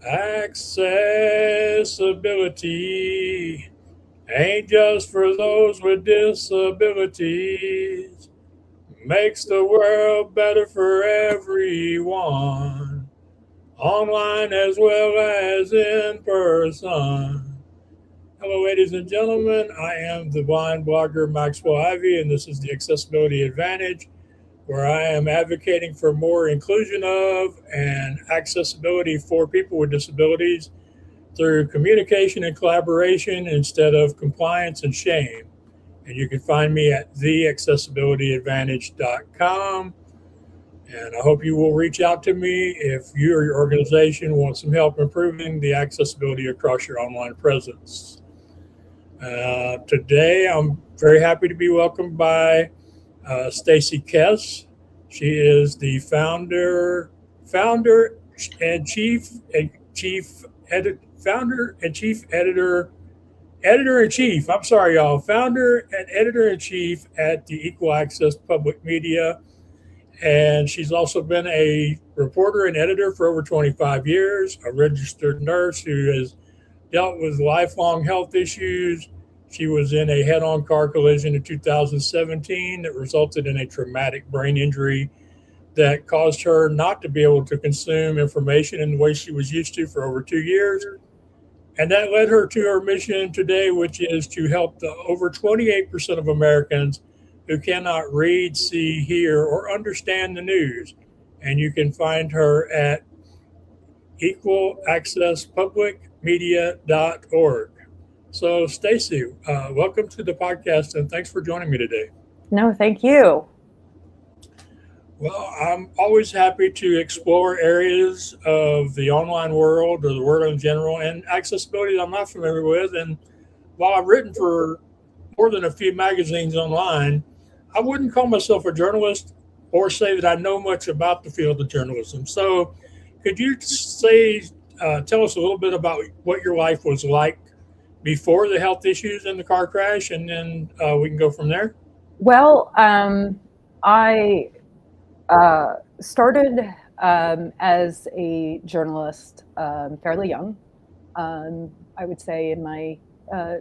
Accessibility ain't just for those with disabilities. Makes the world better for everyone, online as well as in person. Hello, ladies and gentlemen. I am the blind blogger Maxwell, and this is the Accessibility Advantage, where I am advocating for more inclusion of and accessibility for people with disabilities through communication and collaboration instead of compliance and shame. And you can find me at theaccessibilityadvantage.com. And I hope you will reach out to me if you or your organization want some help improving the accessibility across your online presence. Today, I'm very happy to be welcomed by Stacy Kess. She is the founder and chief founder and chief editor in chief. I'm sorry, y'all. Founder and editor in chief at the Equal Access Public Media, and she's also been a reporter and editor for over 25 years. A registered nurse who has dealt with lifelong health issues. She was in a head on car collision in 2017 that resulted in a traumatic brain injury that caused her not to be able to consume information in the way she was used to for over 2 years. And that led her to her mission today, which is to help the over 28% of Americans who cannot read, see, hear, or understand the news. And you can find her at equalaccesspublicmedia.org. So, Stacy, welcome to the podcast and thanks for joining me today. No, thank you. Well, I'm always happy to explore areas of the online world or the world in general and accessibility that I'm not familiar with. And while I've written for more than a few magazines online, I wouldn't call myself a journalist or say that I know much about the field of journalism. So, could you tell us a little bit about what your life was like before the health issues and the car crash, and then we can go from there? Well, I started as a journalist fairly young. I would say in my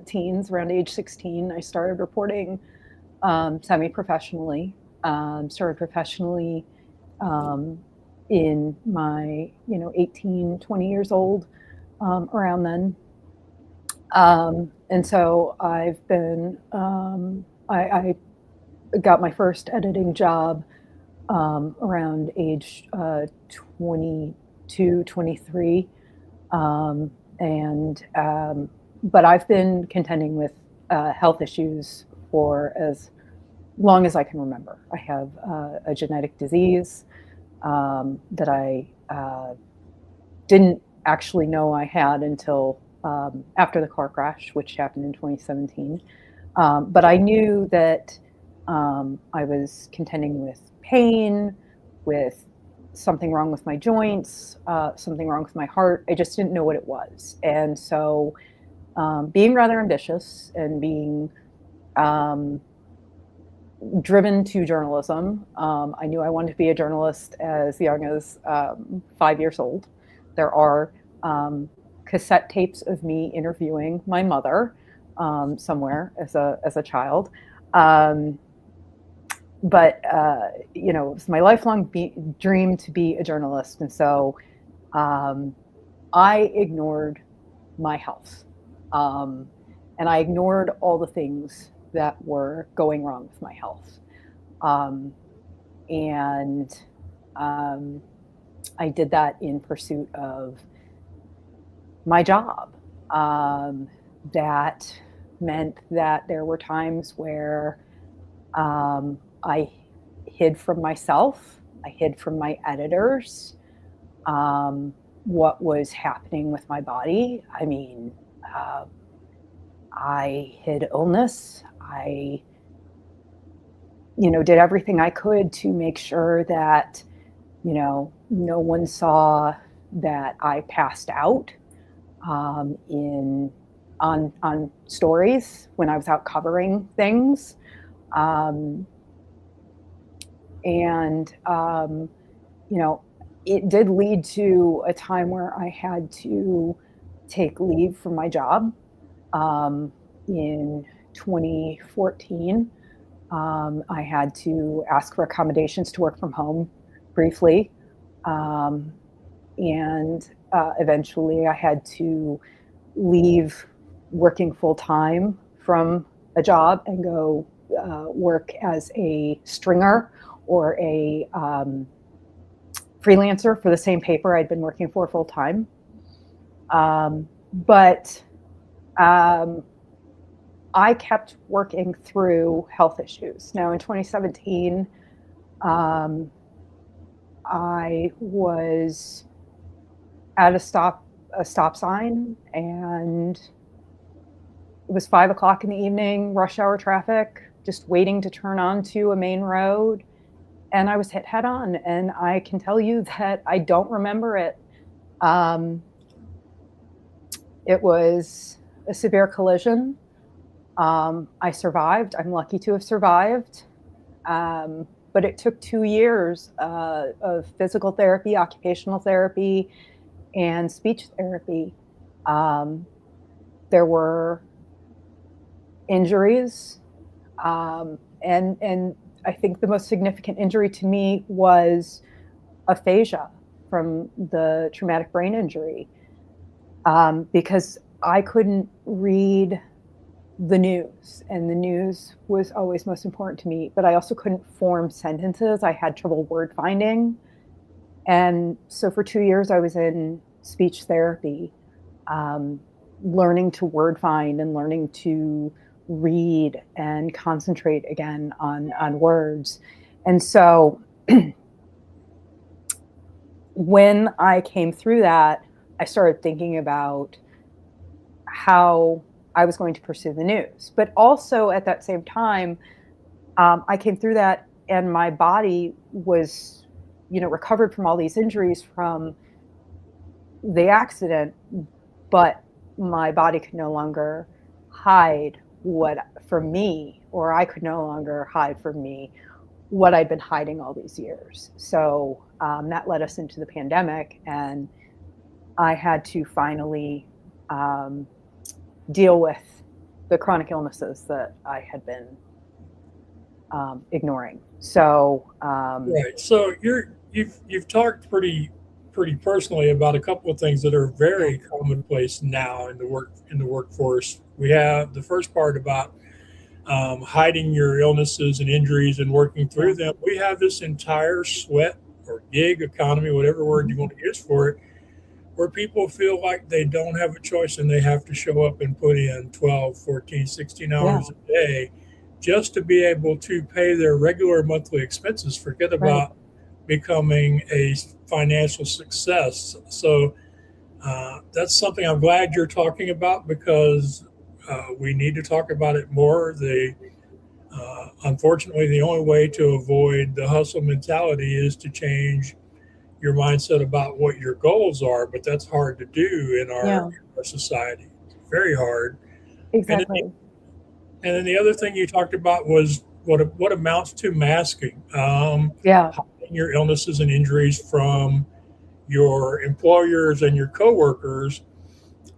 teens, around age 16, I started reporting semi-professionally. Started professionally in my 18, 20 years old, around then. And so I've been I got my first editing job around age 22, 23. And but I've been contending with health issues for as long as I can remember. I have a genetic disease that I didn't actually know I had until after the car crash, which happened in 2017. But I knew that I was contending with pain, with something wrong with my joints, something wrong with my heart. I just didn't know what it was. And so being rather ambitious and being driven to journalism, I knew I wanted to be a journalist as young as 5 years old. There are cassette tapes of me interviewing my mother somewhere as a child. But it was my lifelong dream to be a journalist, and so I ignored my health, and I ignored all the things that were going wrong with my health, and I did that in pursuit of my job. That meant that there were times where I hid from myself, I hid from my editors, what was happening with my body. I mean, I hid illness. I, did everything I could to make sure that, no one saw that I passed out on stories when I was out covering things. And it did lead to a time where I had to take leave from my job in 2014. I had to ask for accommodations to work from home briefly. And eventually I had to leave working full time from a job and go work as a stringer or a freelancer for the same paper I'd been working for full time. But I kept working through health issues. Now in 2017, I was at a stop sign, and it was 5 o'clock in the evening, rush hour traffic, just waiting to turn onto a main road. And I was hit head on, and I can tell you that I don't remember it. It was a severe collision. I survived. I'm lucky to have survived. But it took 2 years of physical therapy, occupational therapy, and speech therapy. There were injuries, and I think the most significant injury to me was aphasia from the traumatic brain injury, because I couldn't read the news, and the news was always most important to me, but I also couldn't form sentences. I had trouble word finding. And so for 2 years, I was in speech therapy, learning to word find and learning to read and concentrate again on words. And so when I came through that, I started thinking about how I was going to pursue the news. But also at that same time, I came through that, and my body was, recovered from all these injuries from the accident, but my body could no longer hide from me, or I could no longer hide from me what I'd been hiding all these years. So that led us into the pandemic, and I had to finally deal with the chronic illnesses that I had been ignoring. So right. So you've talked pretty personally about a couple of things that are very commonplace now in the workforce. We have the first part about hiding your illnesses and injuries and working through them. We have this entire sweat or gig economy, whatever word you want to use for it, where people feel like they don't have a choice and they have to show up and put in 12, 14, 16 hours a day just to be able to pay their regular monthly expenses. Forget about becoming a financial success. So that's something I'm glad you're talking about, because we need to talk about it more. Unfortunately, the only way to avoid the hustle mentality is to change your mindset about what your goals are, but that's hard to do in our society. It's very hard. Exactly. And then the other thing you talked about was what amounts to masking. Hiding your illnesses and injuries from your employers and your coworkers.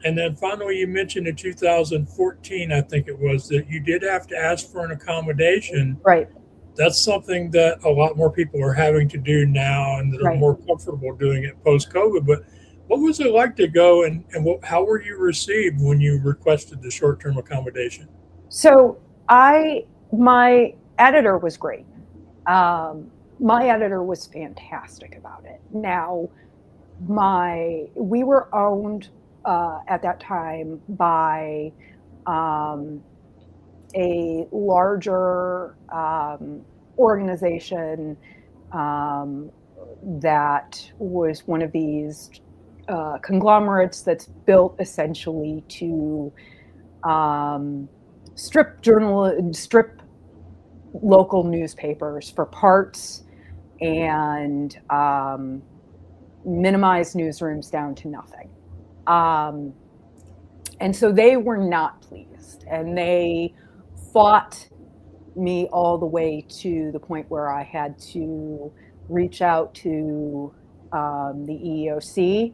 And then finally, you mentioned in 2014, I think it was, that you did have to ask for an accommodation. Right. That's something that a lot more people are having to do now, and that are more comfortable doing it post-COVID. But what was it like to go, and how were you received when you requested the short-term accommodation? So my editor was great. My editor was fantastic about it. Now, we were owned at that time by a larger organization that was one of these conglomerates that's built essentially to strip local newspapers for parts and minimize newsrooms down to nothing. And so they were not pleased, and they fought me all the way to the point where I had to reach out to the EEOC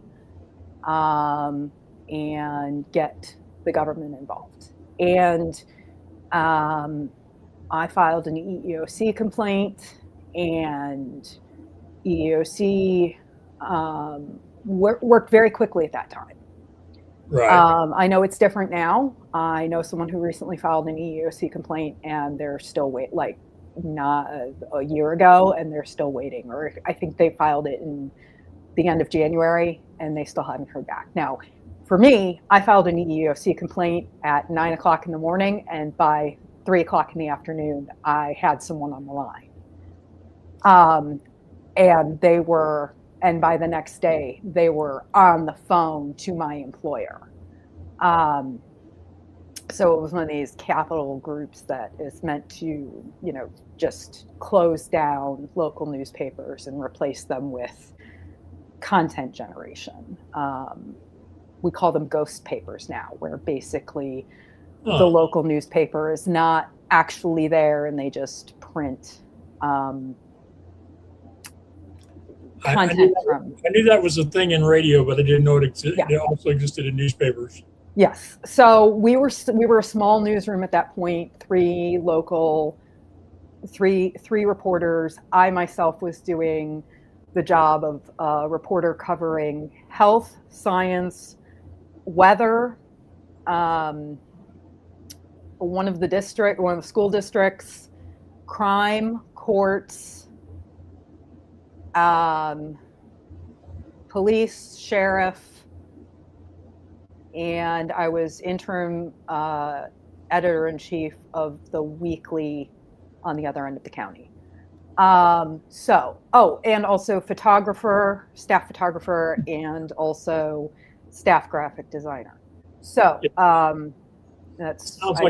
and get the government involved. And I filed an EEOC complaint, and EEOC worked very quickly at that time. Right. I know it's different now. I know someone who recently filed an EEOC complaint, and they're still like not a year ago, and they're still waiting. Or I think they filed it in the end of January, and they still haven't heard back. Now, for me, I filed an EEOC complaint at 9 o'clock in the morning, and by 3 o'clock in the afternoon, I had someone on the line. And by the next day, they were on the phone to my employer. So it was one of these capital groups that is meant to, just close down local newspapers and replace them with content generation. We call them ghost papers now, where basically the local newspaper is not actually there, and they just print content from. I knew that was a thing in radio, but I didn't know it also existed in newspapers. Yes. So we were a small newsroom at that point. Three reporters. I myself was doing the job of a reporter covering health, science, weather. One of the school districts, crime, courts. Police, sheriff, and I was interim editor-in-chief of the weekly on the other end of the county. And also staff photographer, and also staff graphic designer. So sounds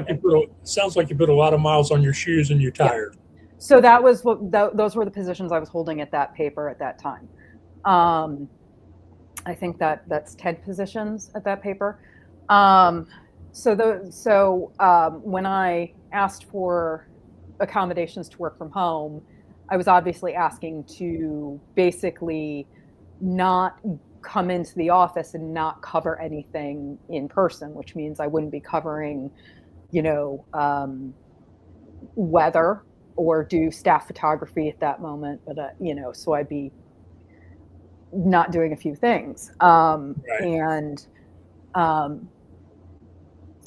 like you put a lot of miles on your shoes and you're tired. Yeah. So that was those were the positions I was holding at that paper at that time. I think that's 10 positions at that paper. When I asked for accommodations to work from home, I was obviously asking to basically not come into the office and not cover anything in person, which means I wouldn't be covering, weather or do staff photography at that moment, but so I'd be not doing a few things. Right. And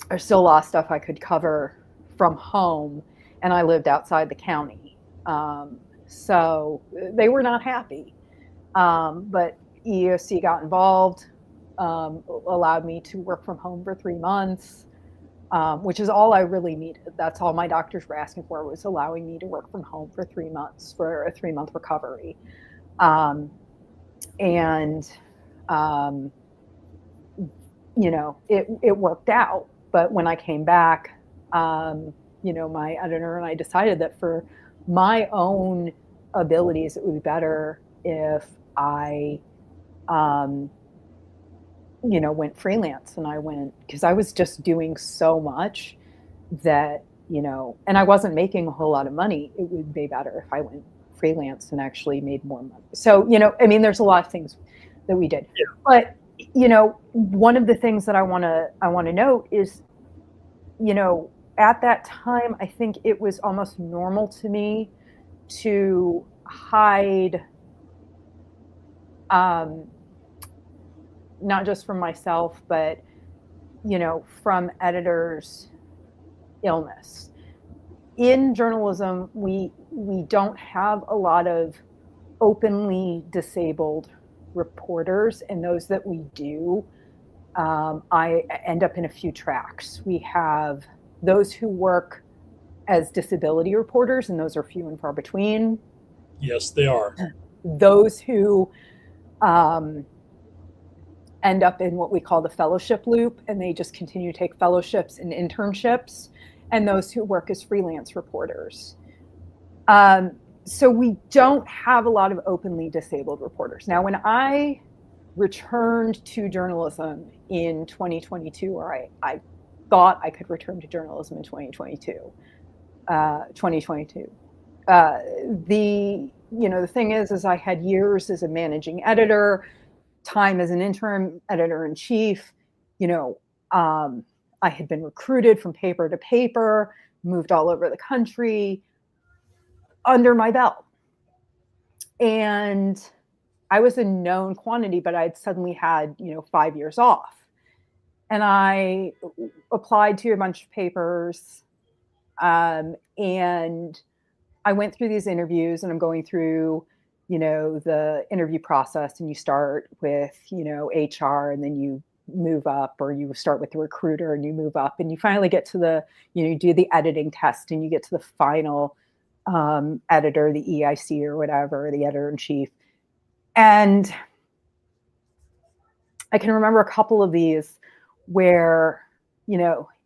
there's still a lot of stuff I could cover from home, and I lived outside the county. So they were not happy. But EEOC got involved, allowed me to work from home for 3 months. Which is all I really needed. That's all my doctors were asking for, was allowing me to work from home for 3 months for a 3-month recovery. It worked out. But when I came back, my editor and I decided that for my own abilities, it would be better if I went freelance. And because I was just doing so much that, and I wasn't making a whole lot of money. It would be better if I went freelance and actually made more money. So, there's a lot of things that we did. Yeah. But, one of the things that I want to note is, at that time, I think it was almost normal to me to hide, not just from myself, but, from editors' illness. In journalism, we don't have a lot of openly disabled reporters, and those that we do, I end up in a few tracks. We have those who work as disability reporters, and those are few and far between. Yes, they are. Those who end up in what we call the fellowship loop, and they just continue to take fellowships and internships, and those who work as freelance reporters. So we don't have a lot of openly disabled reporters. Now, when I returned to journalism in 2022, or I thought I could return to journalism in 2022, the thing is I had years as a managing editor, time as an interim editor in chief. I had been recruited from paper to paper, moved all over the country under my belt. And I was a known quantity, but I'd suddenly had, 5 years off. And I applied to a bunch of papers, and I went through these interviews, and I'm going through, the interview process, and you start with, HR, and then you move up, or you start with the recruiter and you move up, and you finally get to the, you do the editing test, and you get to the final editor, the EIC or whatever, the editor in chief. And I can remember a couple of these where,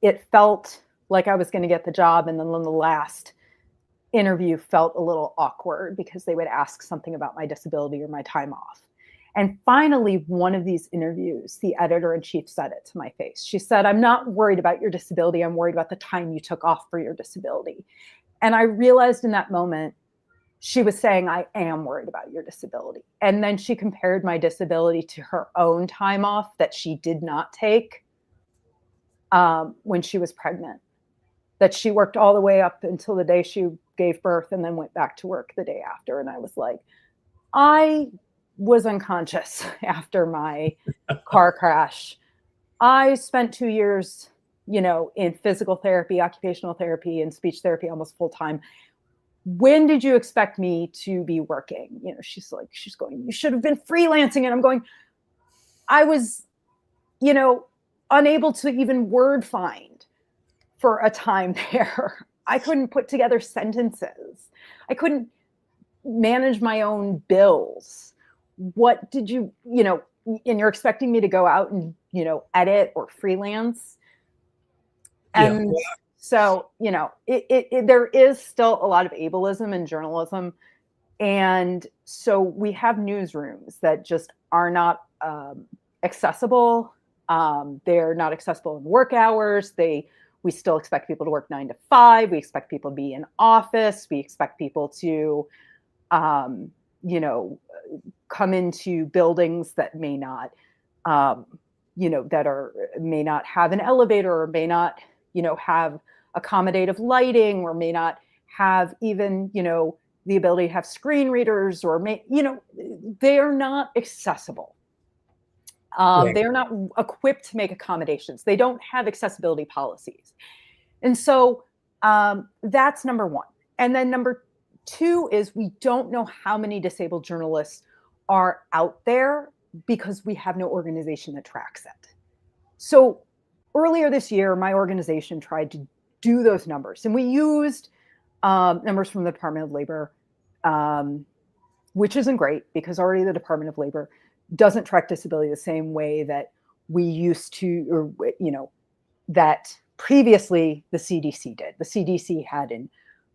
it felt like I was going to get the job. And then the last interview felt a little awkward because they would ask something about my disability or my time off. And finally, one of these interviews, the editor-in-chief said it to my face. She said, "I'm not worried about your disability. I'm worried about the time you took off for your disability." And I realized in that moment, she was saying, "I am worried about your disability." And then she compared my disability to her own time off that she did not take when she was pregnant, that she worked all the way up until the day she gave birth and then went back to work the day after. And I was like, I was unconscious after my car crash. I spent 2 years, in physical therapy, occupational therapy, and speech therapy almost full time. When did you expect me to be working? She's going, "You should have been freelancing." And I'm going, I was, unable to even word find for a time there. I couldn't put together sentences. I couldn't manage my own bills. What did you, and you're expecting me to go out and, edit or freelance? And Yeah. so, there is still a lot of ableism in journalism. And so we have newsrooms that just are not accessible. They're not accessible in work hours. We still expect people to work 9 to 5. We expect people to be in office. We expect people to, come into buildings that may not, may not have an elevator, or may not, have accommodative lighting, or may not have even, the ability to have screen readers, or they are not accessible. They are not equipped to make accommodations. They don't have accessibility policies. And so that's number one. And then number two is we don't know how many disabled journalists are out there because we have no organization that tracks it. So earlier this year, my organization tried to do those numbers, and we used numbers from the Department of Labor, which isn't great because already the Department of Labor doesn't track disability the same way that we used to, or, that previously the CDC did. The CDC had an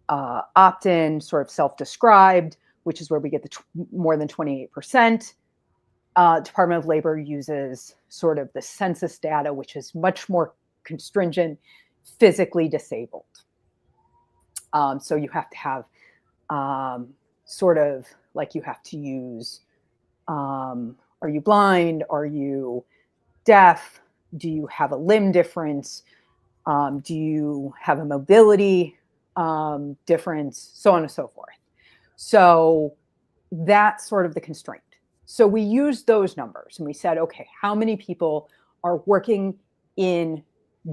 opt-in, sort of self-described, which is where we get the more than 28%. Department of Labor uses sort of the census data, which is much more constringent, physically disabled. So you have to have sort of like you have to use, are you blind? Are you deaf? Do you have a limb difference? Do you have a mobility difference? So on and so forth. So that's sort of the constraint. So we used those numbers and we said, okay, how many people are working in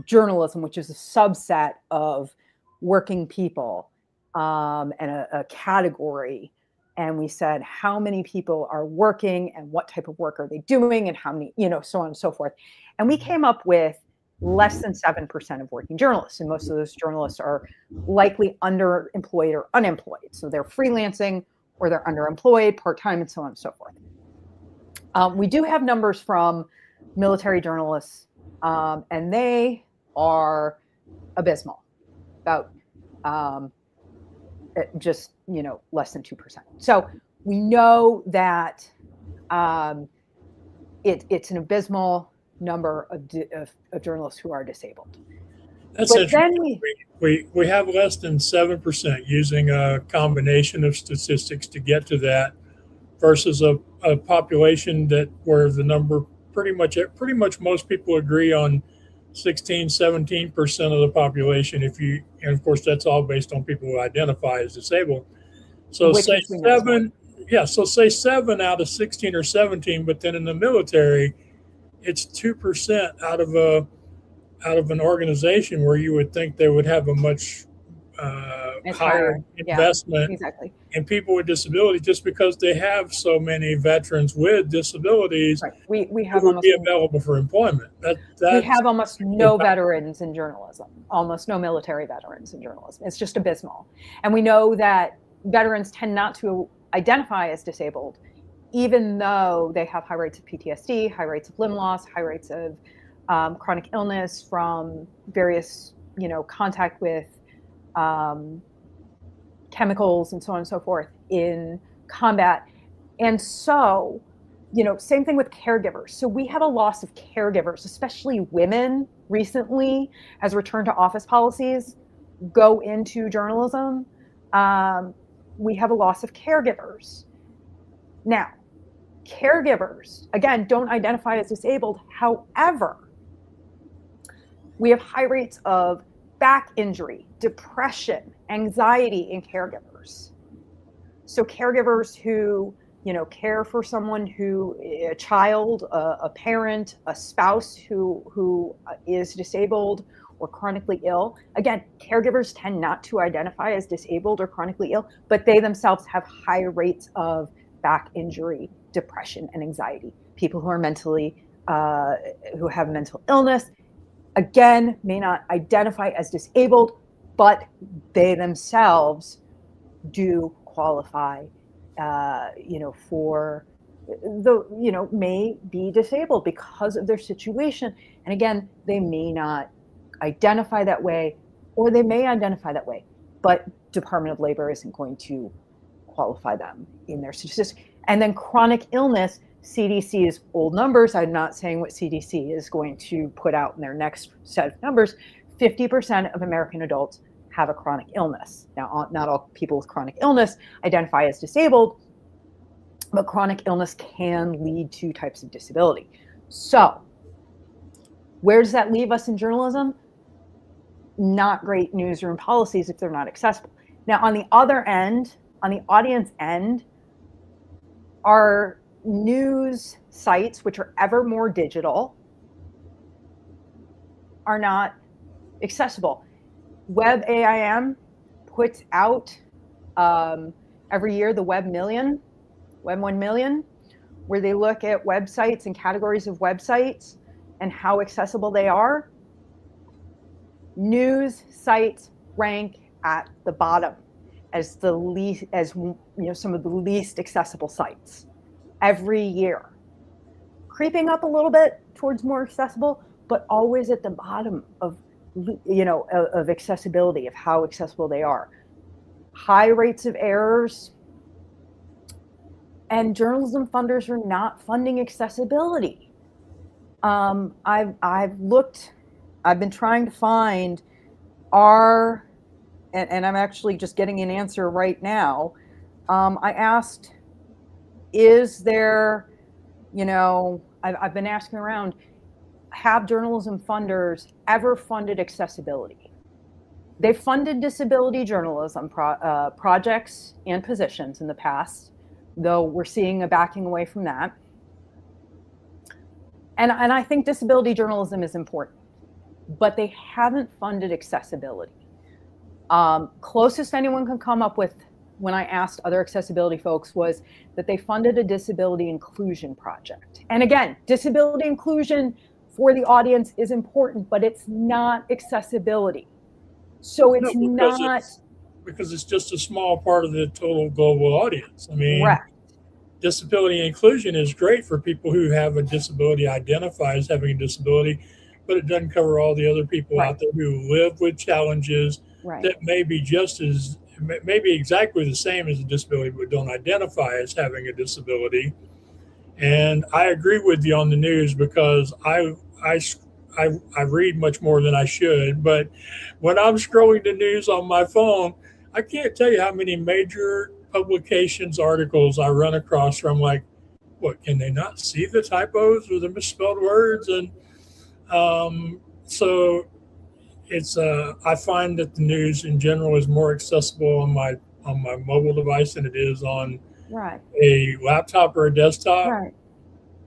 journalism, which is a subset of working people and a category. And we said, how many people are working and what type of work are they doing and how many, so on and so forth. And we came up with less than 7% of working journalists. And most of those journalists are likely underemployed or unemployed. So they're freelancing or they're underemployed, part-time, and so on and so forth. We do have numbers from military journalists, and they are abysmal, about just, less than 2%. So we know that it's an abysmal number of journalists who are disabled. That's But then interesting. We have less than 7% using a combination of statistics to get to that versus a population that where the number pretty much most people agree on 16, 17% of the population. If you, and of course that's all based on people who identify as disabled. So which, say as we know, is seven, yeah, so say 7 out of 16 or 17, but then in the military, it's 2% out of an organization where you would think they would have a much it's higher higher. Yeah, investment exactly. in people with disabilities, just because they have so many veterans with disabilities Right. We who have would almost be available for employment. we That's have almost no veterans in journalism, almost no military veterans in journalism. It's just abysmal. And we know that veterans tend not to identify as disabled, even though they have high rates of PTSD, high rates of limb loss, high rates of chronic illness from various, contact with chemicals and so on and so forth in combat. And so, same thing with caregivers. So we have a loss of caregivers, especially women recently, as return to office policies go into journalism. We have a loss of caregivers. Now, caregivers, again, don't identify as disabled. However, we have high rates of back injury, depression, anxiety in caregivers. So caregivers who, care for someone a child, a parent, a spouse who is disabled or chronically ill. Again, caregivers tend not to identify as disabled or chronically ill, but they themselves have high rates of back injury, depression, and anxiety. People who are who have mental illness, again, may not identify as disabled, but they themselves do qualify, for may be disabled because of their situation. And again, they may not identify that way, or they may identify that way, but Department of Labor isn't going to qualify them in their statistics. And then chronic illness, CDC's old numbers, I'm not saying what CDC is going to put out in their next set of numbers, 50% of American adults have a chronic illness. Now, not all people with chronic illness identify as disabled, but chronic illness can lead to types of disability. So, where does that leave us in journalism? Not great newsroom policies if they're not accessible. Now, on the other end, on the audience end, our news sites, which are ever more digital, are not accessible. WebAIM puts out every year the Web 1 million, where they look at websites and categories of websites and how accessible they are. News sites rank at the bottom as some of the least accessible sites every year, creeping up a little bit towards more accessible, but always at the bottom of accessibility, of how accessible they are. High rates of errors, and journalism funders are not funding accessibility. I've been trying to find and I'm actually just getting an answer right now. I asked, is there, I've been asking around, have journalism funders ever funded accessibility? They funded disability journalism projects and positions in the past, though we're seeing a backing away from that. And I think disability journalism is important, but they haven't funded accessibility. Closest anyone can come up with when I asked other accessibility folks was that they funded a disability inclusion project. And again, disability inclusion for the audience is important, but it's not accessibility. So it's because it's just a small part of the total global audience. I mean, correct. Disability inclusion is great for people who have a disability, identify as having a disability, but it doesn't cover all the other people out there who live with challenges that may be maybe exactly the same as a disability, but don't identify as having a disability. And I agree with you on the news, because I I read much more than I should, but when I'm scrolling the news on my phone, I can't tell you how many major publications articles I run across from like, what, can they not see the typos or the misspelled words? And so it's I find that the news in general is more accessible on my mobile device than it is on Right. a laptop or a desktop. Right.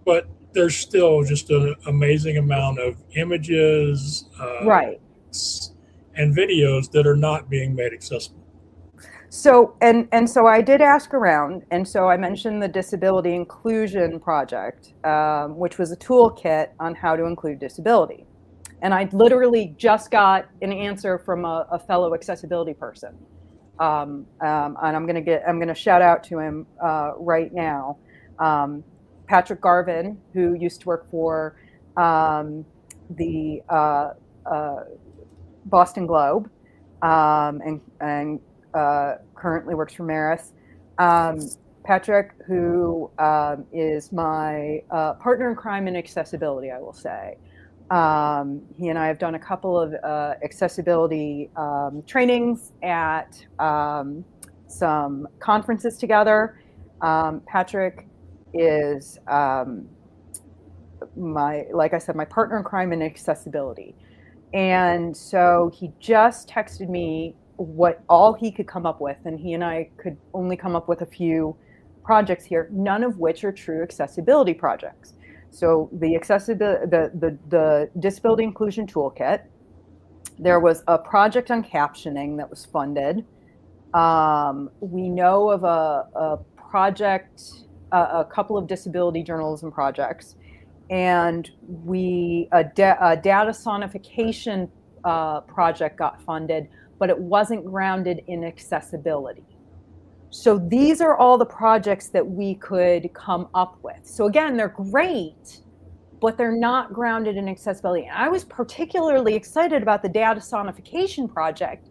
But there's still just an amazing amount of images, Right. and videos that are not being made accessible. So so I did ask around, and so I mentioned the Disability Inclusion Project, which was a toolkit on how to include disability. And I literally just got an answer from a fellow accessibility person, and I'm gonna shout out to him right now, Patrick Garvin, who used to work for the Boston Globe, and currently works for Maris. Patrick, who is my partner in crime in accessibility, I will say. He and I have done a couple of accessibility trainings at some conferences together. Patrick is like I said, my partner in crime in accessibility. And so he just texted me what all he could come up with, and he and I could only come up with a few projects here, none of which are true accessibility projects. So the Disability Inclusion Toolkit, there was a project on captioning that was funded. We know of a project, a couple of disability journalism projects, and a data sonification project got funded, but it wasn't grounded in accessibility. So these are all the projects that we could come up with. So again, they're great, but they're not grounded in accessibility. And I was particularly excited about the data sonification project,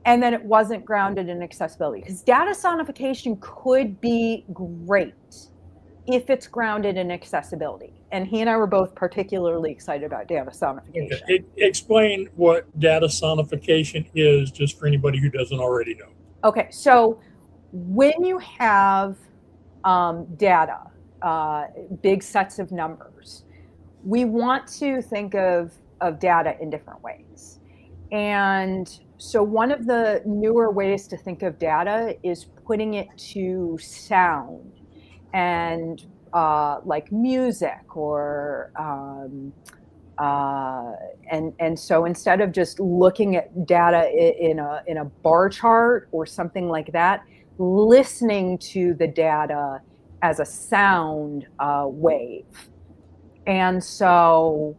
and then it wasn't grounded in accessibility, because data sonification could be great if it's grounded in accessibility. And he and I were both particularly excited about data sonification. Okay. Explain what data sonification is, just for anybody who doesn't already know. Okay, so when you have data, big sets of numbers, we want to think of data in different ways. And so one of the newer ways to think of data is putting it to sound, and like music, or and so instead of just looking at data in a bar chart or something like that, listening to the data as a sound wave. And so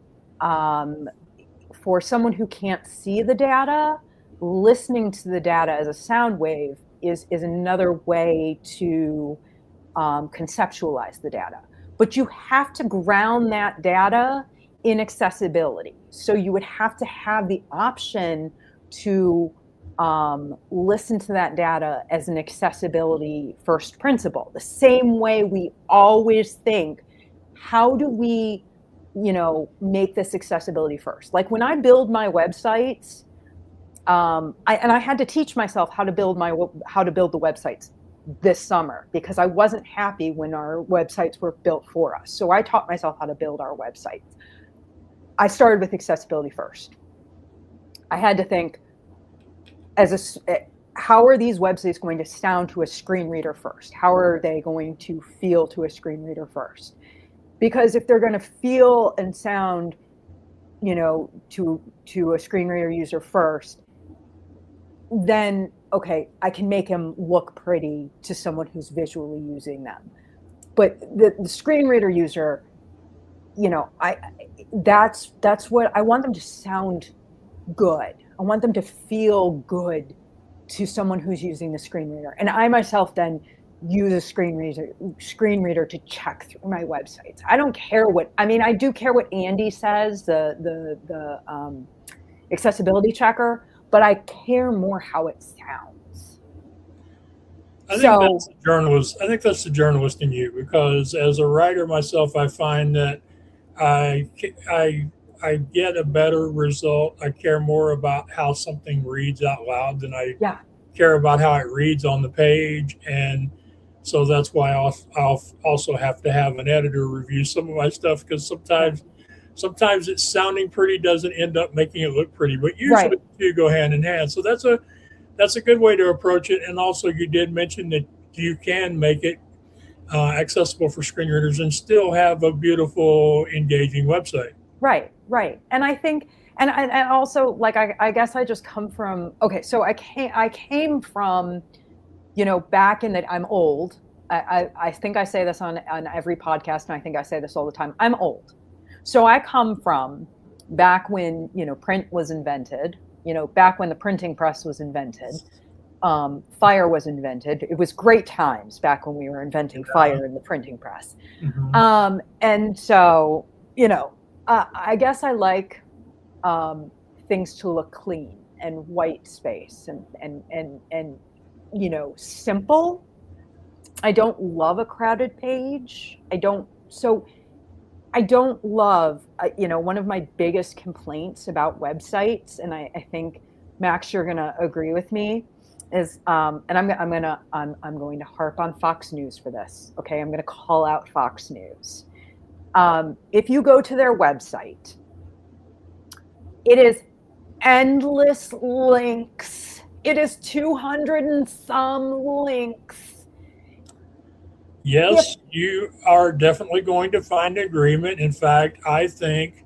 for someone who can't see the data, listening to the data as a sound wave is another way to conceptualize the data. But you have to ground that data in accessibility. So you would have to have the option to listen to that data as an accessibility first principle. The same way we always think, how do we, make this accessibility first? Like when I build my websites, I had to teach myself how to build the websites this summer, because I wasn't happy when our websites were built for us. So I taught myself how to build our websites. I started with accessibility first. I had to think, how are these websites going to sound to a screen reader first? How are they going to feel to a screen reader first? Because if they're going to feel and sound, to a screen reader user first, then okay, I can make them look pretty to someone who's visually using them. But the screen reader user, that's what I want them to sound good. I want them to feel good to someone who's using the screen reader. And I myself then use a screen reader to check through my websites. I don't care I do care what Andy says, the accessibility checker, but I care more how it sounds. I think that's the journalist in you, because as a writer myself, I find that I I get a better result. I care more about how something reads out loud than I Yeah. care about how it reads on the page. And so that's why I'll also have to have an editor review some of my stuff, because Yeah. sometimes it's sounding pretty doesn't end up making it look pretty, but usually Right. the two go hand in hand. So that's a good way to approach it. And also, you did mention that you can make it accessible for screen readers and still have a beautiful, engaging website. Right. Right. And I think, and also, like, I guess I just come from, okay, so I came from, back in that. I'm old. I think I say this on every podcast, and I think I say this all the time. I'm old. So I come from back when, print was invented, back when the printing press was invented, fire was invented. It was great times back when we were inventing fire in the printing press. Mm-hmm. And so, I guess I like things to look clean and white space and simple. I don't love a crowded page. I don't love, one of my biggest complaints about websites, and I think, Max, you're gonna agree with me, is, and I'm going to harp on Fox News for this. Okay, I'm gonna call out Fox News. If you go to their website, it is endless links. It is 200 and some links. Yes, you are definitely going to find agreement. In fact, I think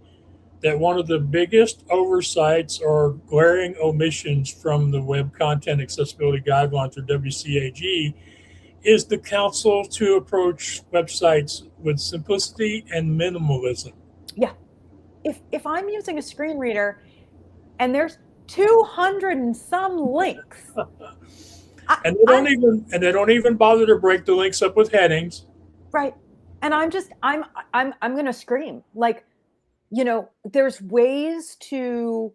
that one of the biggest oversights or glaring omissions from the Web Content Accessibility Guidelines, or WCAG, is the counsel to approach websites with simplicity and minimalism. Yeah. If I'm using a screen reader and there's 200 and some links, And they don't even bother to break the links up with headings. right. And I'm going to scream. Like, there's ways to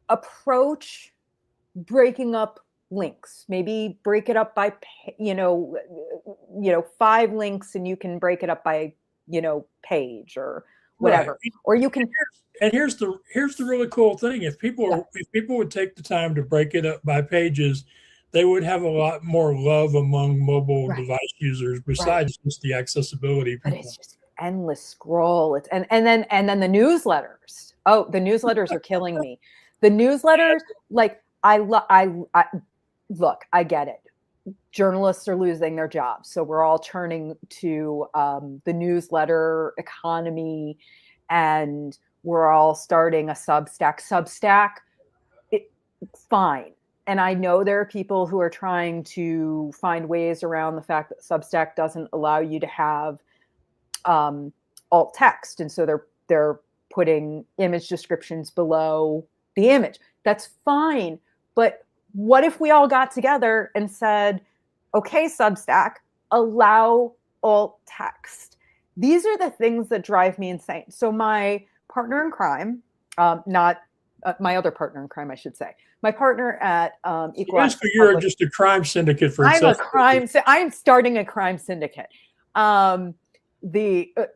approach breaking up links. Maybe break it up by, 5 links, and you can break it up by, page or whatever. Right. Or you can. And here's the really cool thing: if people would take the time to break it up by pages, they would have a lot more love among mobile device users, besides just the accessibility people. But it's just endless scroll. It's and then the newsletters. Oh, the newsletters are killing me. The newsletters, like, I look, I get it. Journalists are losing their jobs, so we're all turning to the newsletter economy, and we're all starting a Substack. Fine. And I know there are people who are trying to find ways around the fact that Substack doesn't allow you to have alt text, and so they're putting image descriptions below the image. That's fine, but what if we all got together and said, okay, Substack, allow alt text? These are the things that drive me insane. So my partner in crime, not my other partner in crime, I should say, my partner at Equal Access. You're just a crime syndicate for I'm starting a crime syndicate.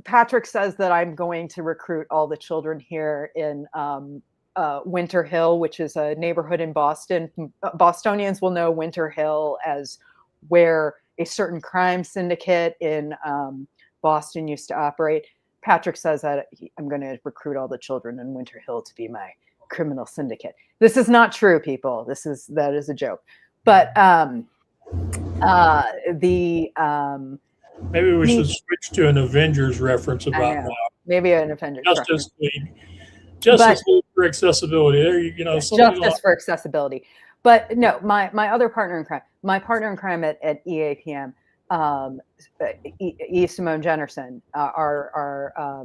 Patrick says that I'm going to recruit all the children here in Winter Hill, which is a neighborhood in Boston. Bostonians will know Winter Hill as where a certain crime syndicate in Boston used to operate. Patrick says that I'm going to recruit all the children in Winter Hill to be my criminal syndicate. This is not true, people. That is a joke. But maybe we should switch to an Avengers reference about that. Maybe an Avengers Justice League. Justice League for accessibility. There, justice for accessibility. But no, my other partner in crime, at EAPM, E. Simone Jennerson, our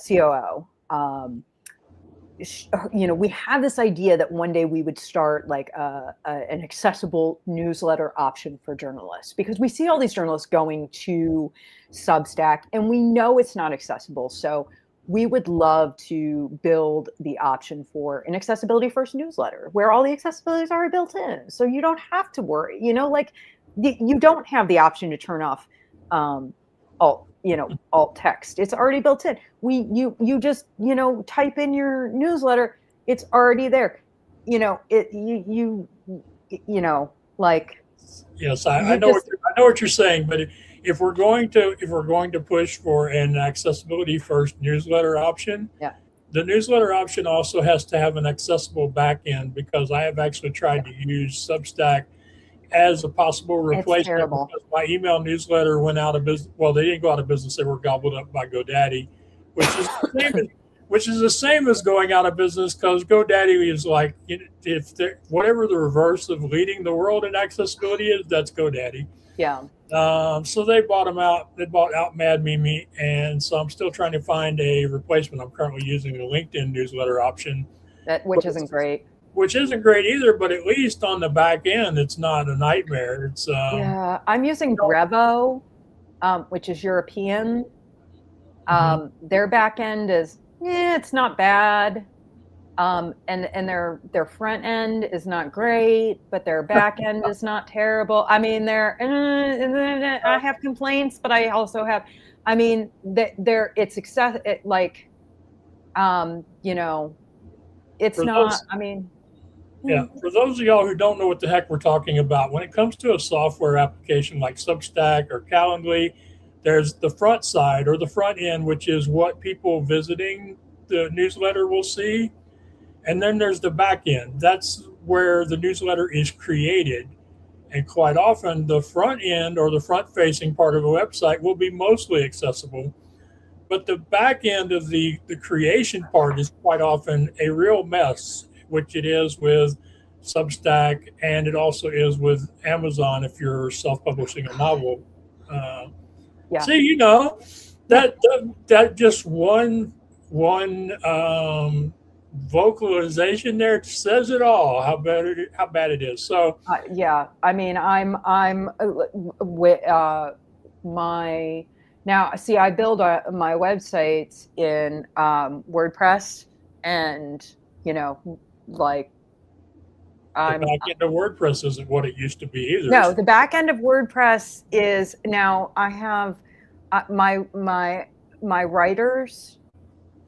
COO. We had this idea that one day we would start like an accessible newsletter option for journalists, because we see all these journalists going to Substack and we know it's not accessible. So we would love to build the option for an accessibility first newsletter where all the accessibility is already built in. So you don't have to worry, you don't have the option to turn off alt alt text. It's already built in. You just, type in your newsletter. It's already there. Like, Yes, I you know just, I know what you're saying, but if we're going to push for an accessibility first newsletter option, yeah, the newsletter option also has to have an accessible back end, because I have actually tried yeah, to use Substack as a possible it's replacement, terrible. because my email newsletter went out of business. Well, they didn't go out of business; they were gobbled up by GoDaddy, which is the same as going out of business, because GoDaddy is like, if whatever the reverse of leading the world in accessibility is, that's GoDaddy. Yeah, So they bought them out. They bought out Mad Mimi, and so I'm still trying to find a replacement. I'm currently using the LinkedIn newsletter option, which isn't great. which isn't great either. But at least on the back end, it's not a nightmare. It's Yeah, I'm using Brevo, which is European. mhm. Their back end is, it's not bad. And their front end is not great, but their back end is not terrible. I mean, I have complaints, but I also have, I mean, it's success. Um, you know, it's For not. those, I mean, yeah, for those of y'all who don't know what the heck we're talking about, when it comes to a software application like Substack or Calendly, there's the front side or the front end, which is what people visiting the newsletter will see. And then there's the back end. That's where the newsletter is created. And quite often, the front end or the front facing part of a website will be mostly accessible. But the back end of the creation part is quite often a real mess, which it is with Substack, and it also is with Amazon if you're self publishing a novel. Uh, yeah, See, yeah. that just one vocalization there says it all. How bad it is. So Yeah, I mean, I'm with my now. See, I build my websites in WordPress, and like the I'm back end of WordPress isn't what it used to be either. no, the back end of WordPress is now. I have my writers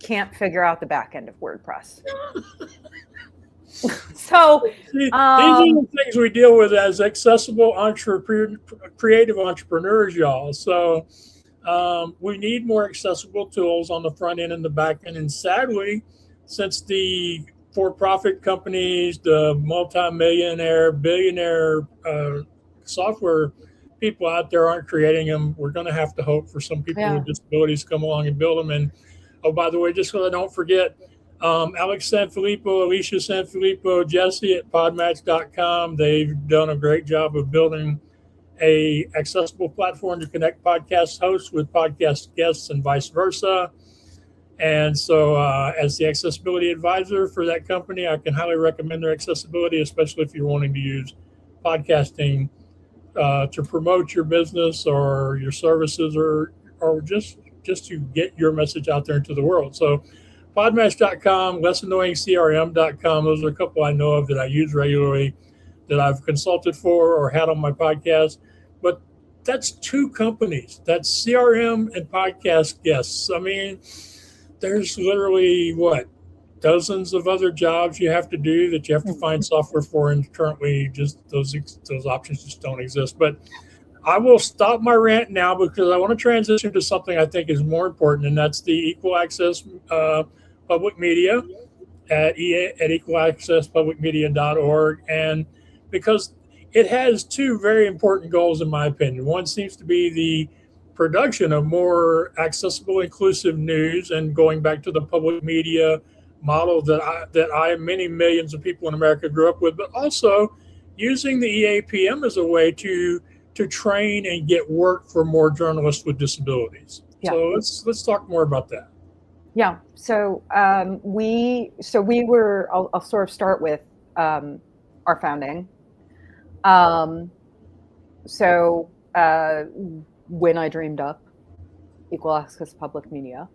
can't figure out the back end of WordPress. So, See, these are um, the things we deal with as accessible creative entrepreneurs, y'all. So we need more accessible tools on the front end and the back end. And sadly, since the for-profit companies, the multi-millionaire, billionaire software people out there aren't creating them, we're going to have to hope for some people yeah, with disabilities to come along and build them. And oh, by the way, just so I don't forget, Alex Sanfilippo, Alicia Sanfilippo, Jesse at podmatch.com. They've done a great job of building a accessible platform to connect podcast hosts with podcast guests and vice versa. And so, as the accessibility advisor for that company, I can highly recommend their accessibility, especially if you're wanting to use podcasting to promote your business or your services, or just to get your message out there into the world. So podmatch.com, lessannoyingcrm.com. Those are a couple I know of that I use regularly, that I've consulted for or had on my podcast. But that's two companies. That's CRM and podcast guests. I mean, there's literally dozens of other jobs you have to do that you have to find software for, and currently just those options just don't exist. But I will stop my rant now, because I want to transition to something I think is more important, and that's the equal access public media at equalaccesspublicmedia.org. And because it has two very important goals, in my opinion. One seems to be the production of more accessible, inclusive news, and going back to the public media model that I and many millions of people in America grew up with, but also using the EAPM as a way to train and get work for more journalists with disabilities. yeah. So let's talk more about that. Yeah. So we were. I'll sort of start with our founding. So when I dreamed up Equal Access Public Media,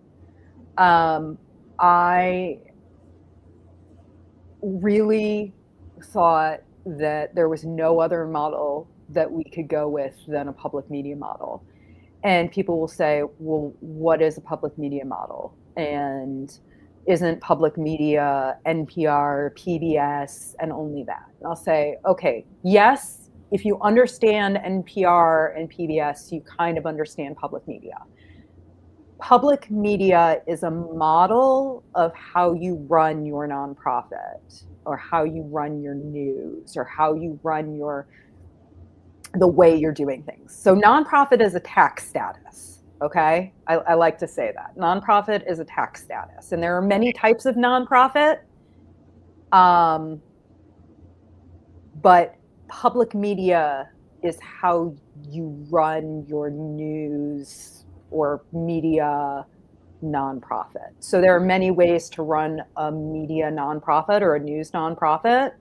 I really thought that there was no other model that we could go with than a public media model. And people will say, well, what is a public media model? And isn't public media NPR, PBS, and only that? And I'll say, okay, yes, if you understand NPR and PBS, you kind of understand public media. Public media is a model of how you run your nonprofit, or how you run your news, or how you run the way you're doing things. So nonprofit is a tax status. Okay. I like to say that nonprofit is a tax status, and there are many types of nonprofit. But public media is how you run your news or media nonprofit. So there are many ways to run a media nonprofit or a news nonprofit.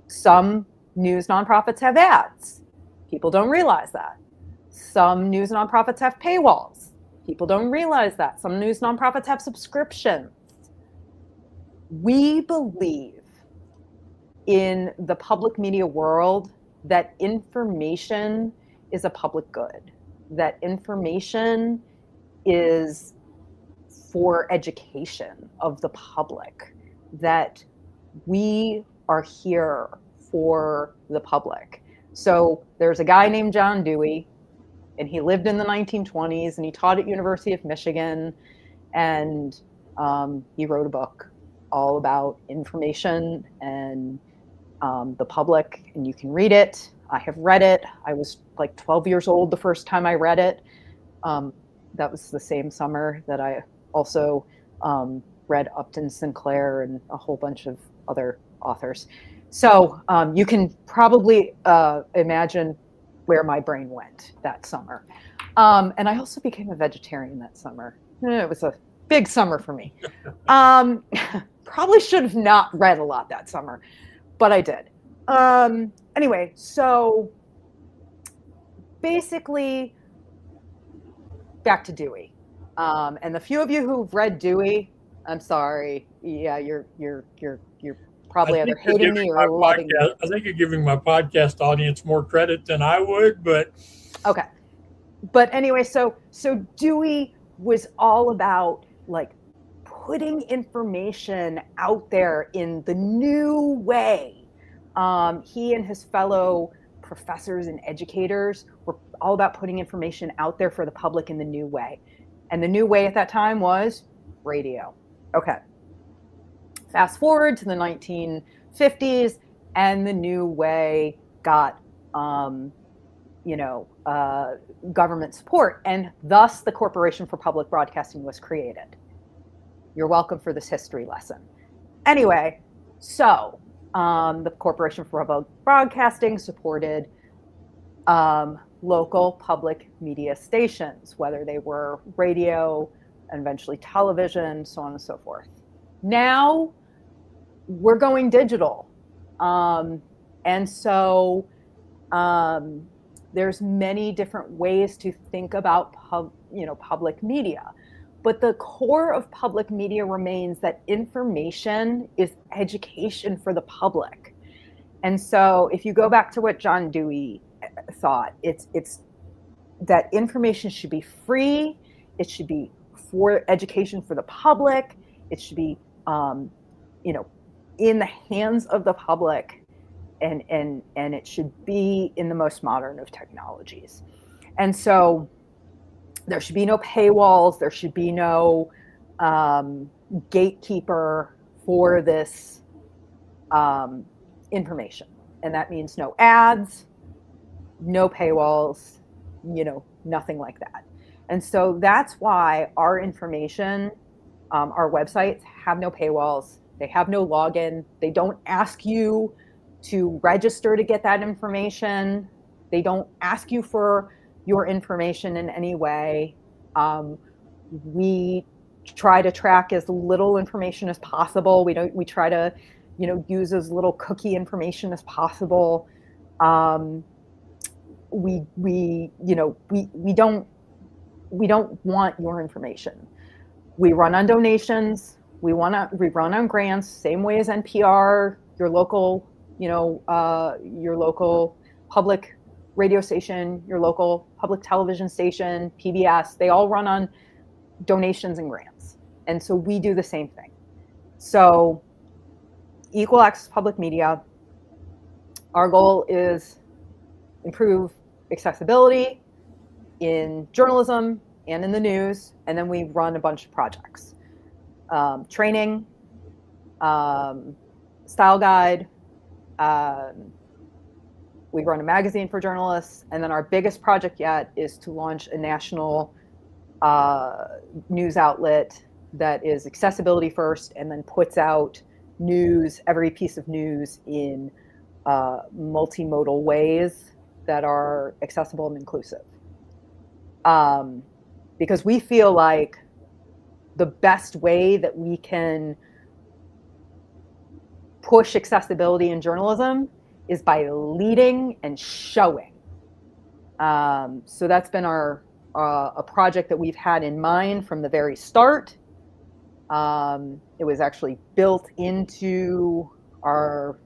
Some news nonprofits have ads. People don't realize that. Some news nonprofits have paywalls. People don't realize that. Some news nonprofits have subscriptions. We believe in the public media world that information is a public good, that information is for education of the public, that we are here for the public. So there's a guy named John Dewey, and he lived in the 1920s, and he taught at University of Michigan, and he wrote a book all about information and the public, and you can read it. I have read it. I was like 12 years old the first time I read it. That was the same summer that I also read Upton Sinclair and a whole bunch of other authors. So you can probably imagine where my brain went that summer. And I also became a vegetarian that summer. It was a big summer for me. Probably should have not read a lot that summer, but I did. Anyway, so basically, back to Dewey. And the few of you who've read Dewey, I'm sorry. Yeah, you're probably either hating me or loving me. I think you're giving my podcast audience more credit than I would, but okay. But anyway, so Dewey was all about like putting information out there in the new way. He and his fellow professors and educators were all about putting information out there for the public in the new way. And the new way at that time was radio. Okay. Fast forward to the 1950s, and the new way got, government support, and thus the Corporation for Public Broadcasting was created. You're welcome for this history lesson. Anyway, so the Corporation for Public Broadcasting supported local public media stations, whether they were radio and eventually television, so on and so forth. Now we're going digital. And so there's many different ways to think about public media. But the core of public media remains that information is education for the public. And so if you go back to what John Dewey thought, it's that information should be free, it should be for education for the public, it should be in the hands of the public, and it should be in the most modern of technologies. And so there should be no paywalls. There should be no gatekeeper for this information. And that means no ads, no paywalls, nothing like that. And so that's why our information, our websites have no paywalls. They have no login. They don't ask you to register to get that information. They don't ask you for your information in any way. We try to track as little information as possible. We try to, use as little cookie information as possible. We don't want your information. We run on donations. We run on grants, same way as NPR, your local public radio station, your local public television station, PBS, they all run on donations and grants. And so we do the same thing. So equal access public media, our goal is improve accessibility in journalism and in the news. And then we run a bunch of projects, training, style guide. We run a magazine for journalists. And then our biggest project yet is to launch a national news outlet that is accessibility first and then puts out news, every piece of news in multimodal ways that are accessible and inclusive. Because we feel like the best way that we can push accessibility in journalism is by leading and showing. So that's been a project that we've had in mind from the very start. It was actually built into our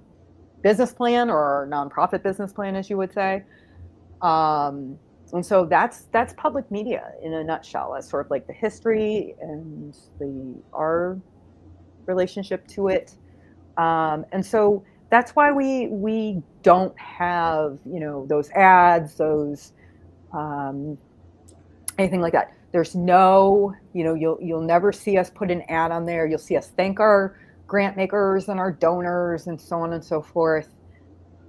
business plan, or our nonprofit business plan, as you would say. And so that's public media in a nutshell, as sort of like the history and our relationship to it. And so that's why we don't have, those ads, those anything like that. There's no, you'll never see us put an ad on there. You'll see us thank our grant makers and our donors and so on and so forth.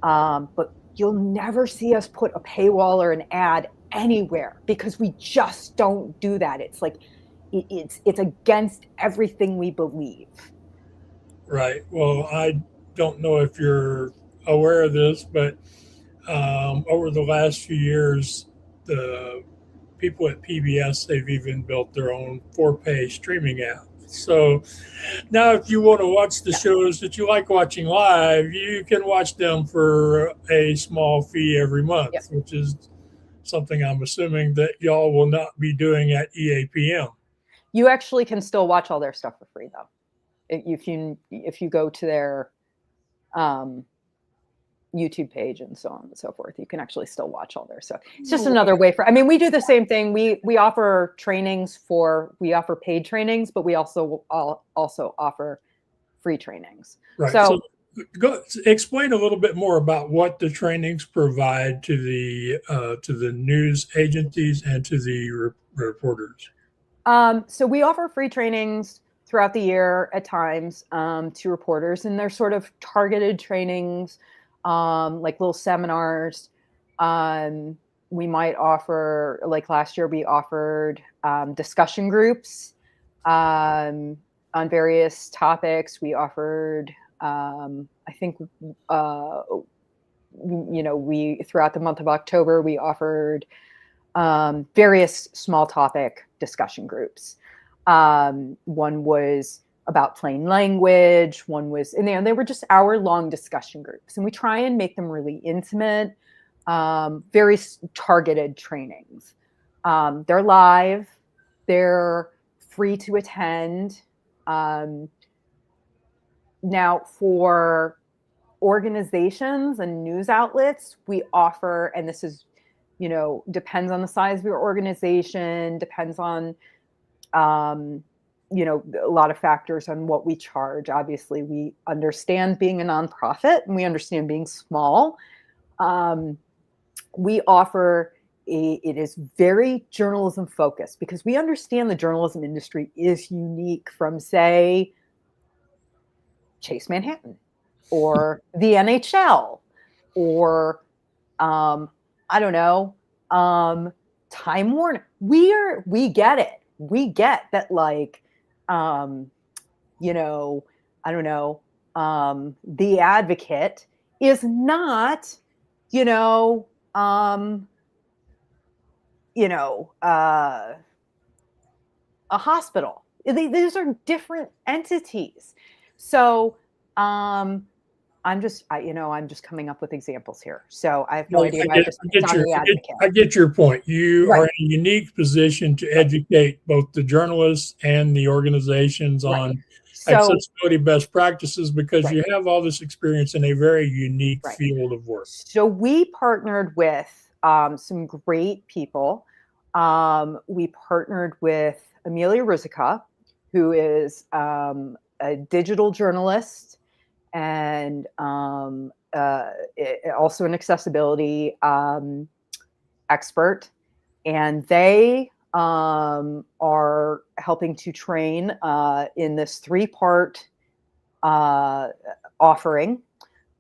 But you'll never see us put a paywall or an ad anywhere, because we just don't do that. It's like, it's against everything we believe. Right. Well, I don't know if you're aware of this, but over the last few years, the people at PBS, they've even built their own for-pay streaming app. So now if you want to watch the shows that you like watching live, you can watch them for a small fee every month, which is something I'm assuming that y'all will not be doing at EAPM. You actually can still watch all their stuff for free, though. If you go to their YouTube page and so on and so forth, you can actually still watch all their stuff. It's just another way we do the same thing. We offer paid trainings, but we also offer free trainings. Right. So go explain a little bit more about what the trainings provide to the news agencies and to the reporters. So we offer free trainings throughout the year at times to reporters, and they're sort of targeted trainings, like little seminars. We might offer, like last year, we offered discussion groups on various topics. We offered, I think, we throughout the month of October, we offered various small topic discussion groups. One was about plain language. One was, and they were just hour-long discussion groups. And we try and make them really intimate, very targeted trainings. They're live. They're free to attend. Now, for organizations and news outlets, we offer, and this is, depends on the size of your organization, depends on, a lot of factors on what we charge. Obviously, we understand being a nonprofit and we understand being small. We offer it is very journalism focused, because we understand the journalism industry is unique from, say, Chase Manhattan or the NHL or, I don't know, Time Warner. We get it. We get that, like, I don't know, The Advocate is not, a hospital. These are different entities. So I'm just coming up with examples here. So I have no idea. I get your point. You are in a unique position to educate both the journalists and the organizations on accessibility best practices, because you have all this experience in a very unique field of work. So we partnered with some great people. We partnered with Amelia Rizica, who is a digital journalist and also an accessibility expert. And they are helping to train in this 3-part offering.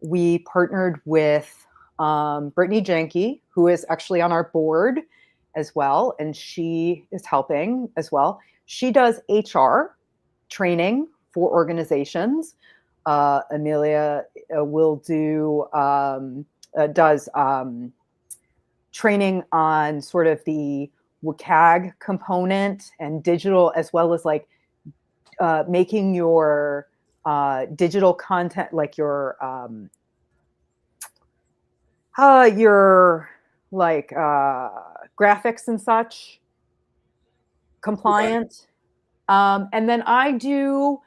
We partnered with Brittany Janke, who is actually on our board as well, and she is helping as well. She does HR training for organizations. Amelia will do does training on sort of the WCAG component and digital, as well as like making your digital content, like your like graphics and such compliant. And then I do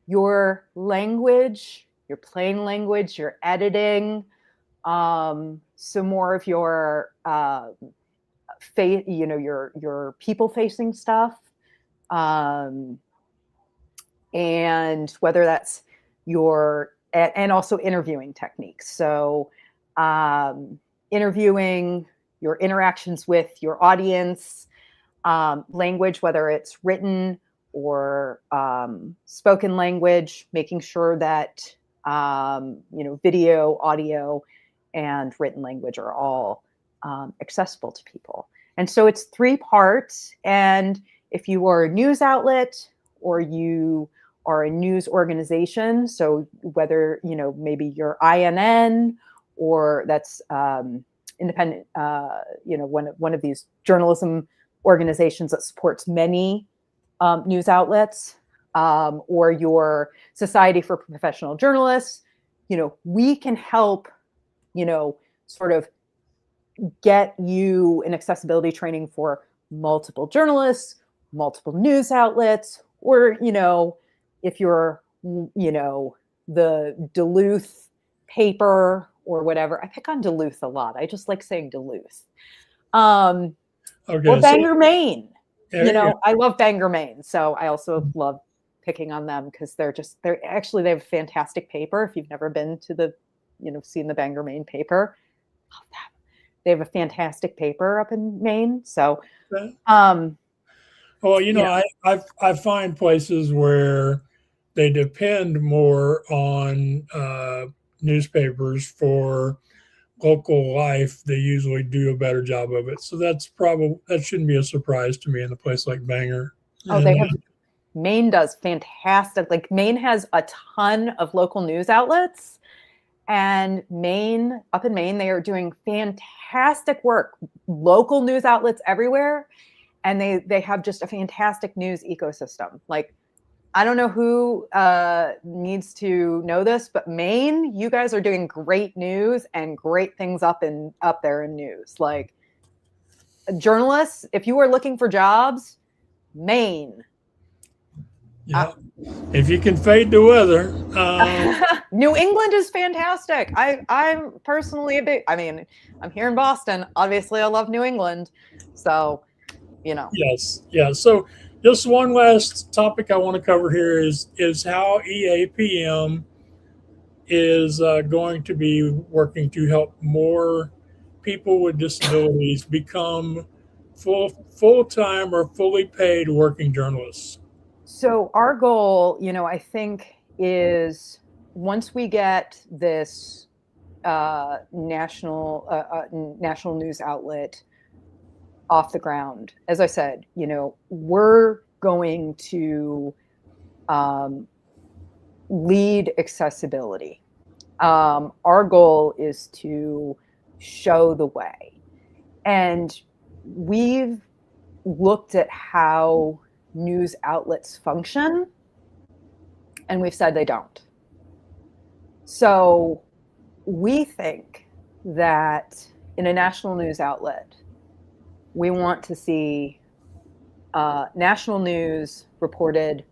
your language, your plain language, your editing, some more of your your people facing stuff, and whether that's your and also interviewing techniques. So interviewing, your interactions with your audience, language, whether it's written or spoken language, making sure that video, audio, and written language are all accessible to people. And so it's 3 parts. And if you are a news outlet or you are a news organization, so whether maybe you're INN or that's independent, one of these journalism organizations that supports many news outlets, or your Society for Professional Journalists, we can help, sort of get you an accessibility training for multiple journalists, multiple news outlets, or, if you're, the Duluth paper or whatever. I pick on Duluth a lot. I just like saying Duluth. Or Bangor, Maine. I love Bangor, Maine. So I also love picking on them because they have a fantastic paper. If you've never been to seen the Bangor, Maine paper, love that. They have a fantastic paper up in Maine. So, I find places where they depend more on newspapers for local life. They usually do a better job of it. So that shouldn't be a surprise to me in a place like Bangor. Maine does fantastic. Like Maine has a ton of local news outlets, and up in Maine, they are doing fantastic work. Local news outlets everywhere. And they have just a fantastic news ecosystem. Like, I don't know who needs to know this, but Maine, you guys are doing great news and great things up there in news. Like, journalists, if you are looking for jobs, Maine. Yeah. If you can fade the weather. New England is fantastic. I'm personally I'm here in Boston. Obviously, I love New England. So, Yes. Yeah. So just one last topic I want to cover here is how EAPM is going to be working to help more people with disabilities become full-time or fully paid working journalists. So our goal, I think, is once we get this national news outlet off the ground, as I said, we're going to lead accessibility. Our goal is to show the way. And we've looked at how news outlets function, and we've said they don't. So we think that in a national news outlet, we want to see national news reported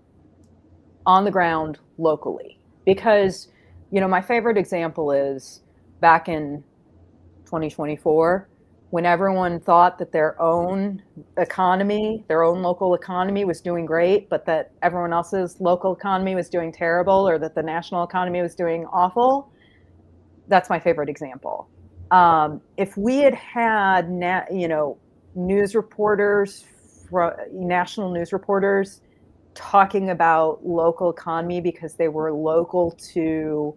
on the ground locally. Because, my favorite example is back in 2024, when everyone thought that their own economy, their own local economy was doing great, but that everyone else's local economy was doing terrible, or that the national economy was doing awful. That's my favorite example. If we had had, news reporters, national news reporters talking about local economy because they were local to,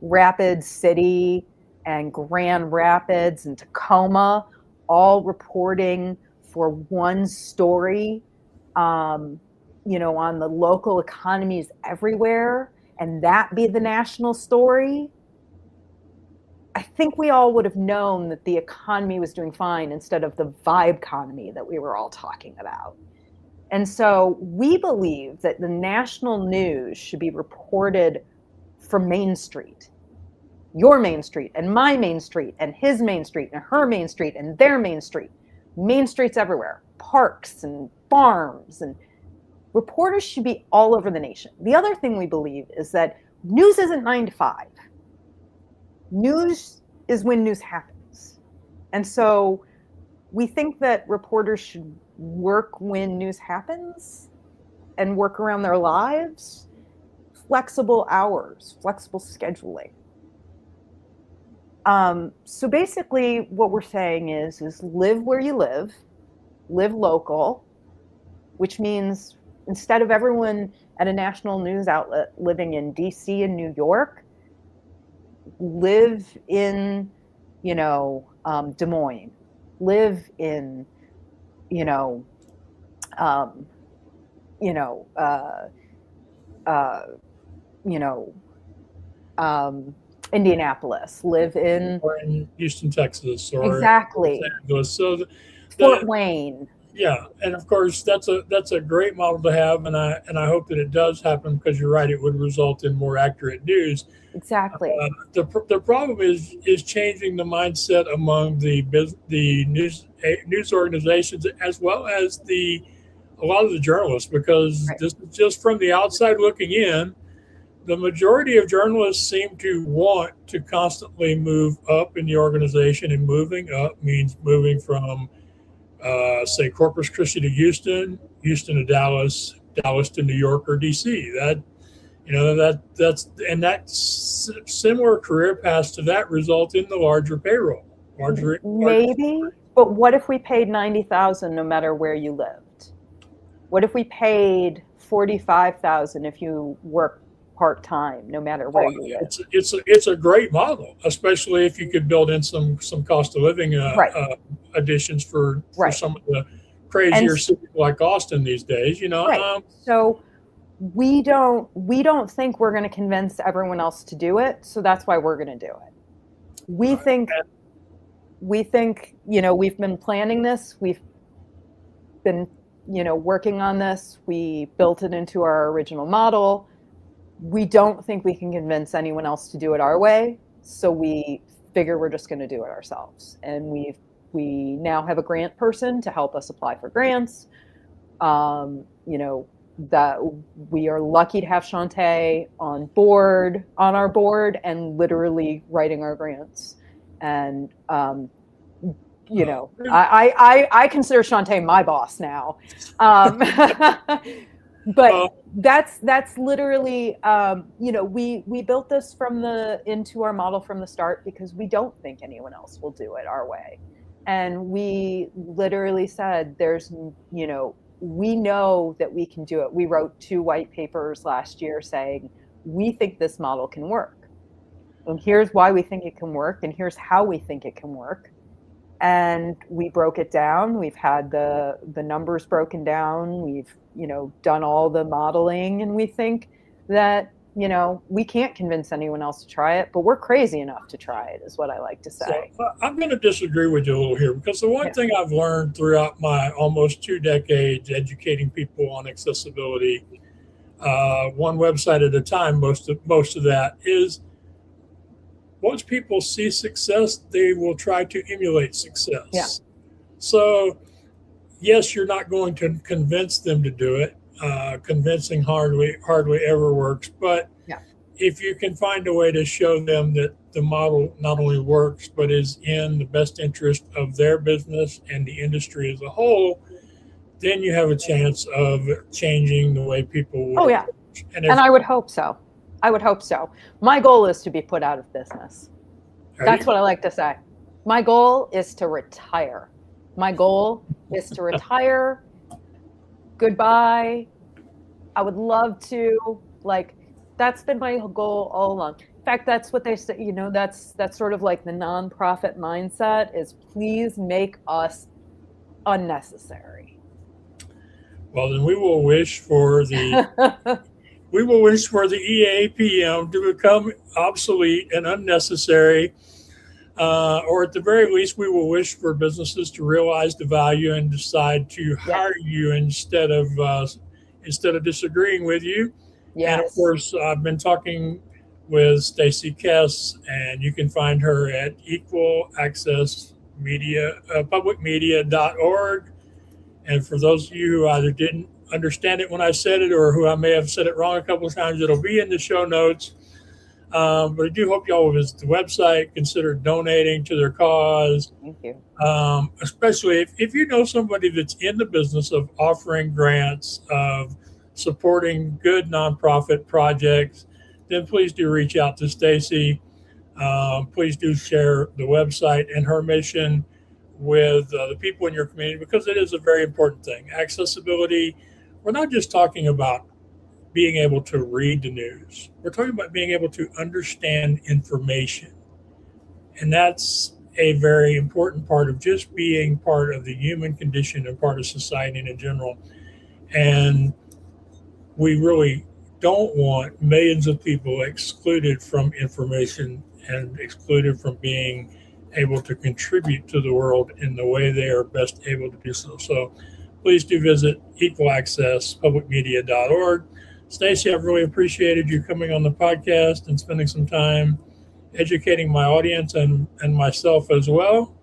Rapid City and Grand Rapids and Tacoma, all reporting for one story, on the local economies everywhere, and that be the national story, I think we all would have known that the economy was doing fine instead of the vibe economy that we were all talking about. And so we believe that the national news should be reported from Main Street, your Main Street and my Main Street and his Main Street and her Main Street and their Main Street. Main Streets everywhere, parks and farms, and reporters should be all over the nation. The other thing we believe is that news isn't 9 to 5. News is when news happens. And so we think that reporters should work when news happens and work around their lives, flexible hours, flexible scheduling. So basically what we're saying is live where you live local, which means instead of everyone at a national news outlet living in DC and New York, live in, Des Moines, live in, Indianapolis, live in, or in Houston, Texas, or exactly, Los Angeles. So Fort Wayne. Yeah, and of course that's a great model to have, and I hope that it does happen, because you're right, it would result in more accurate news. Exactly. The problem is changing the mindset among the news organizations, as well as a lot of the journalists, because Right. this is just from the outside looking in. The majority of journalists seem to want to constantly move up in the organization, and moving up means moving from, say, Corpus Christi to Houston, Houston to Dallas, Dallas to New York or DC. That's similar career paths to that result in the larger payroll, larger. Maybe, but what if we paid $90,000 no matter where you lived? What if we paid $45,000 if you work part-time, no matter where you live? It's a great model, especially if you could build in some cost of living Right. additions for Right. some of the crazier cities like Austin these days. Right. So we don't think we're going to convince everyone else to do it, so that's why we're going to do it. We think we've been planning this. We've been working on this. We built it into our original model. We don't think we can convince anyone else to do it our way, so we figure we're just going to do it ourselves. And we now have a grant person to help us apply for grants. That we are lucky to have Shantae on our board, and literally writing our grants. And I consider Shantae my boss now. But that's literally, we built this into our model from the start, because we don't think anyone else will do it our way. And we literally said, we know that we can do it. We wrote 2 white papers last year saying, we think this model can work. And here's why we think it can work, and here's how we think it can work. And we broke it down. We've had the numbers broken down. We've, done all the modeling, and we think that, we can't convince anyone else to try it, but we're crazy enough to try it, is what I like to say. So I'm going to disagree with you a little here, because the one thing I've learned throughout my almost 2 decades educating people on accessibility, one website at a time, most of that is, once people see success, they will try to emulate success. Yeah. So, yes, you're not going to convince them to do it. Convincing hardly ever works. But if you can find a way to show them that the model not only works, but is in the best interest of their business and the industry as a whole, then you have a chance of changing the way people would. Oh, yeah. And I would hope so. I would hope so. My goal is to be put out of business. That's what I like to say. My goal is to retire. My goal is to retire. Goodbye. I would love to, like, that's been my goal all along. In fact, that's what they say, you know, that's sort of like the nonprofit mindset is please make us unnecessary. Well, then we will wish for the EAPM to become obsolete and unnecessary. Or at the very least, we will wish for businesses to realize the value and decide to hire you instead of disagreeing with you. Yes. And of course, I've been talking with Stacy Kess, and you can find her at publicmedia.org. And for those of you who either didn't understand it when I said it, or who I may have said it wrong a couple of times, it'll be in the show notes. But I do hope y'all will visit the website, consider donating to their cause. Thank you. Especially if you know somebody that's in the business of offering grants, of supporting good nonprofit projects, then please do reach out to Stacy. Please do share the website and her mission with the people in your community, because it is a very important thing. Accessibility, we're not just talking about being able to read the news. We're talking about being able to understand information. And that's a very important part of just being part of the human condition and part of society in general. And we really don't want millions of people excluded from information and excluded from being able to contribute to the world in the way they are best able to do so. So please do visit equalaccesspublicmedia.org. Stacy, I've really appreciated you coming on the podcast and spending some time educating my audience and myself as well.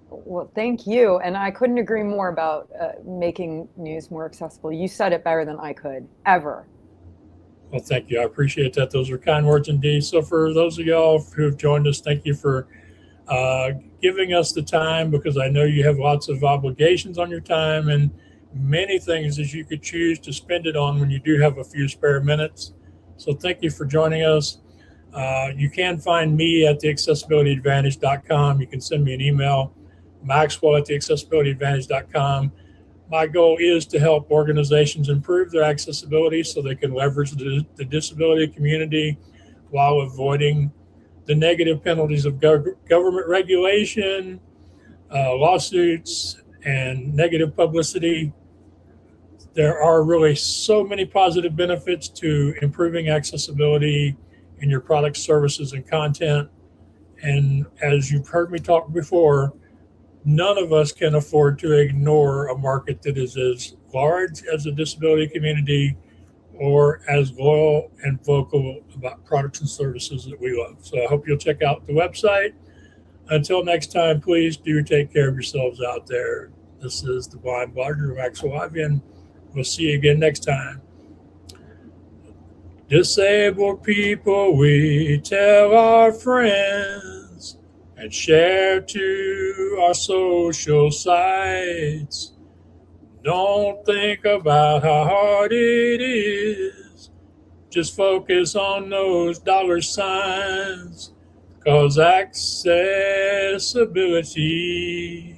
Well, thank you. And I couldn't agree more about making news more accessible. You said it better than I could ever. Well, thank you. I appreciate that. Those are kind words indeed. So for those of y'all who have joined us, thank you for giving us the time, because I know you have lots of obligations on your time and many things that you could choose to spend it on when you do have a few spare minutes. So thank you for joining us. You can find me at theaccessibilityadvantage.com. You can send me an email, Maxwell at theaccessibilityadvantage.com. My goal is to help organizations improve their accessibility so they can leverage the disability community while avoiding the negative penalties of government regulation, lawsuits, and negative publicity. There are really so many positive benefits to improving accessibility in your products, services, and content. And as you've heard me talk before, none of us can afford to ignore a market that is as large as the disability community or as loyal and vocal about products and services that we love. So I hope you'll check out the website. Until next time, please do take care of yourselves out there. This is the Blind Blogger, Maxwell. We'll see you again next time. Disabled people, we tell our friends and share to our social sites. Don't think about how hard it is. Just focus on those $signs, 'cause accessibility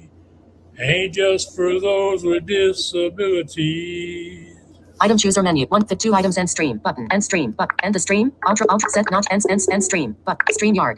ain't just for those with disabilities. Item chooser menu. 1 fit 2 items and stream button and stream but and the stream. Ultra set not end stream but StreamYard.